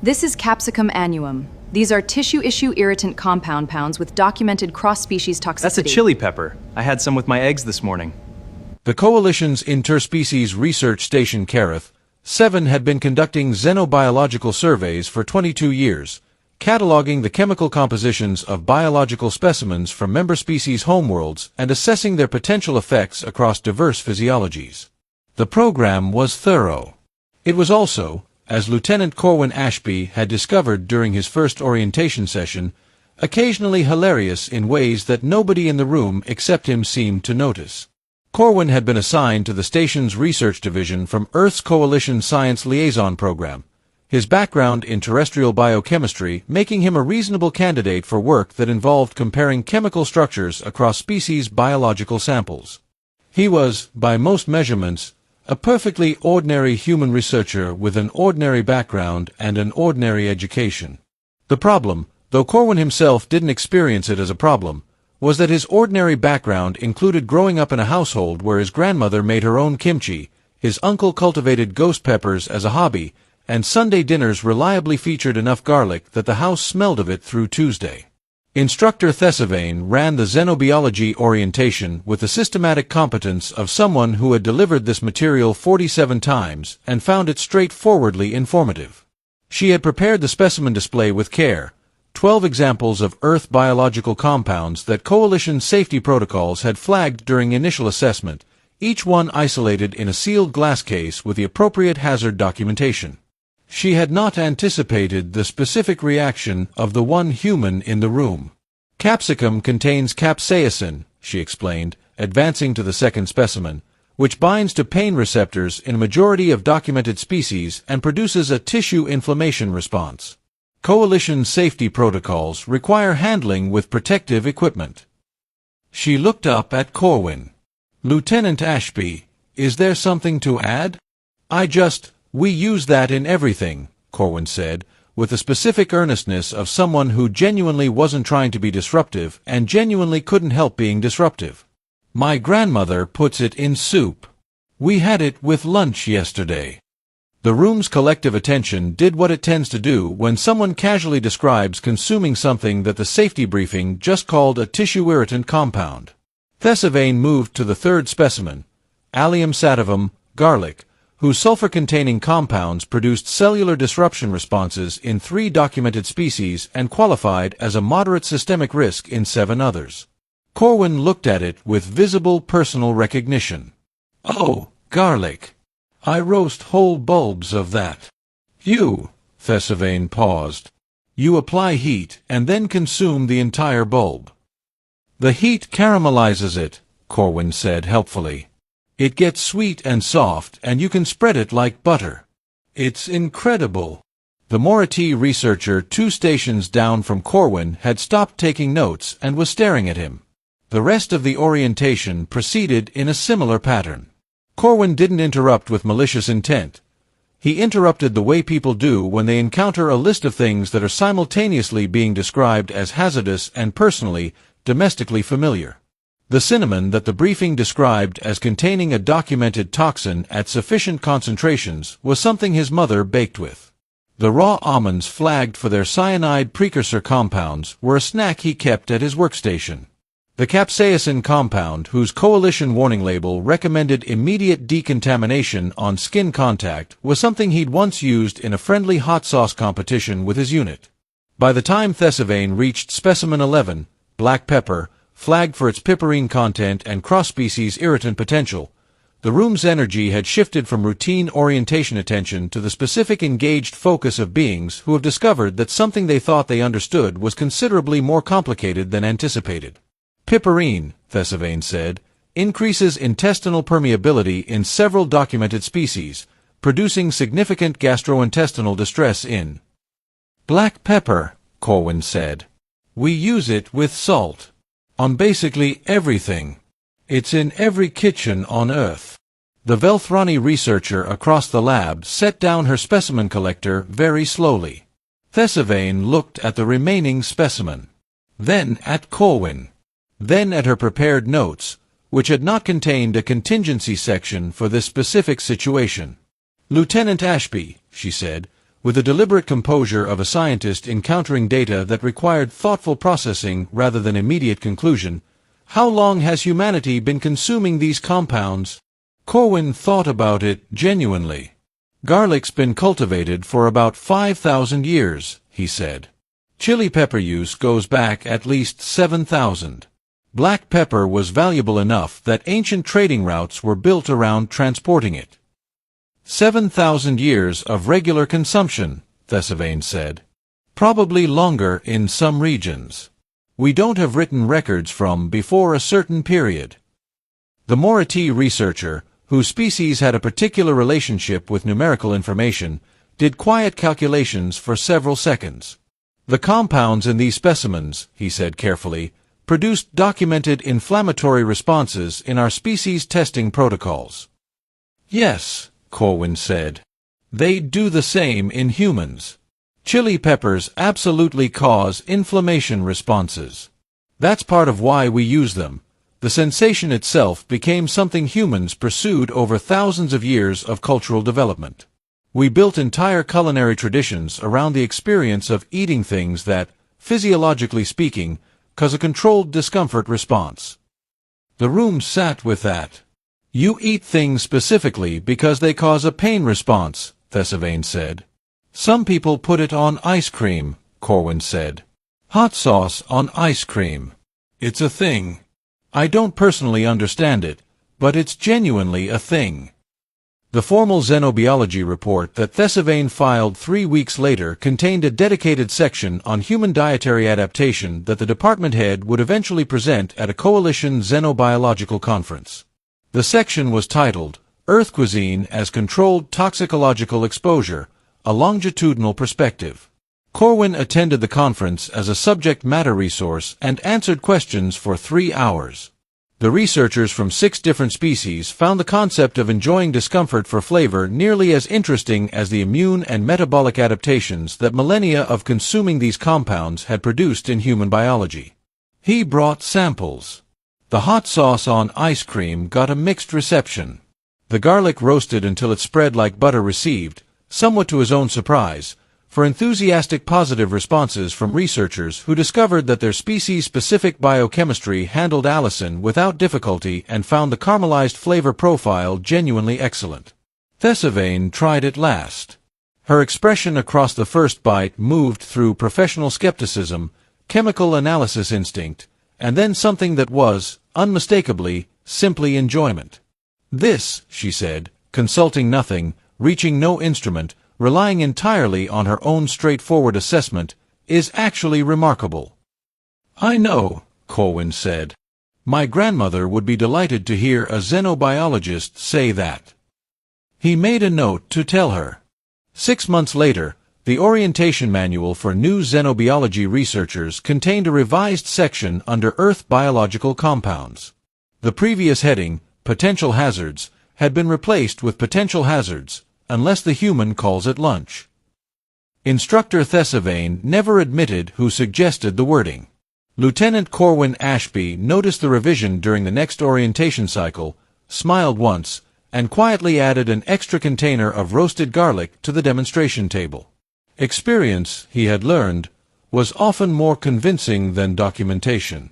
This is Capsicum annuum. These are tissue-issue irritant compounds with documented cross-species toxicity. That's a chili pepper. I had some with my eggs this morning. The Coalition's Interspecies Research Station Carith 7 had been conducting xenobiological surveys for 22 years, cataloging the chemical compositions of biological specimens from member species' homeworlds and assessing their potential effects across diverse physiologies. The program was thorough. It was also, as Lieutenant Corwin Ashby had discovered during his first orientation session, occasionally hilarious in ways that nobody in the room except him seemed to notice. Corwin had been assigned to the station's research division from Earth's Coalition Science Liaison Program, his background in terrestrial biochemistry making him a reasonable candidate for work that involved comparing chemical structures across species' biological samples. He was, by most measurements, a perfectly ordinary human researcher with an ordinary background and an ordinary education. The problem, though Corwin himself didn't experience it as a problem, was that his ordinary background included growing up in a household where his grandmother made her own kimchi, his uncle cultivated ghost peppers as a hobby, and Sunday dinners reliably featured enough garlic that the house smelled of it through Tuesday. Instructor Thesivane ran the xenobiology orientation with the systematic competence of someone who had delivered this material 47 times and found it straightforwardly informative. She had prepared the specimen display with care, 12 examples of Earth biological compounds that Coalition safety protocols had flagged during initial assessment, each one isolated in a sealed glass case with the appropriate hazard documentation. She had not anticipated the specific reaction of the one human in the room. Capsicum contains capsaicin, she explained, advancing to the second specimen, which binds to pain receptors in a majority of documented species and produces a tissue inflammation response. Coalition safety protocols require handling with protective equipment. She looked up at Corwin. Lieutenant Ashby, is there something to add? We use that in everything, Corwin said, with the specific earnestness of someone who genuinely wasn't trying to be disruptive and genuinely couldn't help being disruptive. My grandmother puts it in soup. We had it with lunch yesterday. The room's collective attention did what it tends to do when someone casually describes consuming something that the safety briefing just called a tissue irritant compound. Thesivane moved to the third specimen, Allium sativum, garlic, whose sulfur-containing compounds produced cellular disruption responses in 3 documented species and qualified as a moderate systemic risk in 7 others. Corwin looked at it with visible personal recognition. Oh, garlic. I roast whole bulbs of that. Thesivane paused. You apply heat and then consume the entire bulb. The heat caramelizes it, Corwin said helpfully. It gets sweet and soft, and you can spread it like butter. It's incredible. The Moritee researcher 2 stations down from Corwin had stopped taking notes and was staring at him. The rest of the orientation proceeded in a similar pattern. Corwin didn't interrupt with malicious intent. He interrupted the way people do when they encounter a list of things that are simultaneously being described as hazardous and personally, domestically familiar. The cinnamon that the briefing described as containing a documented toxin at sufficient concentrations was something his mother baked with. The raw almonds flagged for their cyanide precursor compounds were a snack he kept at his workstation. The capsaicin compound, whose Coalition warning label recommended immediate decontamination on skin contact, was something he'd once used in a friendly hot sauce competition with his unit. By the time Thesivane reached specimen 11, black pepper, flagged for its piperine content and cross-species irritant potential, the room's energy had shifted from routine orientation attention to the specific engaged focus of beings who have discovered that something they thought they understood was considerably more complicated than anticipated. Piperine, Thesivane said, increases intestinal permeability in several documented species, producing significant gastrointestinal distress in black pepper, Corwin said. We use it with salt. On basically everything. It's in every kitchen on Earth. The Velthrani researcher across the lab set down her specimen collector very slowly. Thesivane looked at the remaining specimen. Then at Corwin. Then at her prepared notes, which had not contained a contingency section for this specific situation. Lieutenant Ashby, she said, with the deliberate composure of a scientist encountering data that required thoughtful processing rather than immediate conclusion. How long has humanity been consuming these compounds? Corwin thought about it genuinely. Garlic's been cultivated for about 5,000 years, he said. Chili pepper use goes back at least 7,000. Black pepper was valuable enough that ancient trading routes were built around transporting it. 7,000 years of regular consumption, Thesivane said. Probably longer in some regions. We don't have written records from before a certain period. The Morati researcher, whose species had a particular relationship with numerical information, did quiet calculations for several seconds. The compounds in these specimens, he said carefully, produced documented inflammatory responses in our species testing protocols. Yes, Corwin said. They do the same in humans. Chili peppers absolutely cause inflammation responses. That's part of why we use them. The sensation itself became something humans pursued over thousands of years of cultural development. We built entire culinary traditions around the experience of eating things that, physiologically speaking, cause a controlled discomfort response. The room sat with that. You eat things specifically because they cause a pain response, Thesivane said. Some people put it on ice cream, Corwin said. Hot sauce on ice cream. It's a thing. I don't personally understand it, but it's genuinely a thing. The formal xenobiology report that Thesivane filed 3 weeks later contained a dedicated section on human dietary adaptation that the department head would eventually present at a coalition xenobiological conference. The section was titled, Earth Cuisine as Controlled Toxicological Exposure, a Longitudinal Perspective. Corwin attended the conference as a subject matter resource and answered questions for 3 hours. The researchers from 6 different species found the concept of enjoying discomfort for flavor nearly as interesting as the immune and metabolic adaptations that millennia of consuming these compounds had produced in human biology. He brought samples. The hot sauce on ice cream got a mixed reception. The garlic roasted until it spread like butter received, somewhat to his own surprise, for enthusiastic positive responses from researchers who discovered that their species-specific biochemistry handled allicin without difficulty and found the caramelized flavor profile genuinely excellent. Thesivane tried it last. Her expression across the first bite moved through professional skepticism, chemical analysis instinct, and then something that was, unmistakably, simply enjoyment. This, she said, consulting nothing, reaching no instrument, relying entirely on her own straightforward assessment, is actually remarkable. I know, Corwin said. My grandmother would be delighted to hear a xenobiologist say that. He made a note to tell her. 6 months later, the orientation manual for new xenobiology researchers contained a revised section under Earth biological compounds. The previous heading, Potential Hazards, had been replaced with Potential Hazards, unless the human calls it lunch. Instructor Thesivane never admitted who suggested the wording. Lieutenant Corwin Ashby noticed the revision during the next orientation cycle, smiled once, and quietly added an extra container of roasted garlic to the demonstration table. Experience, he had learned, was often more convincing than documentation.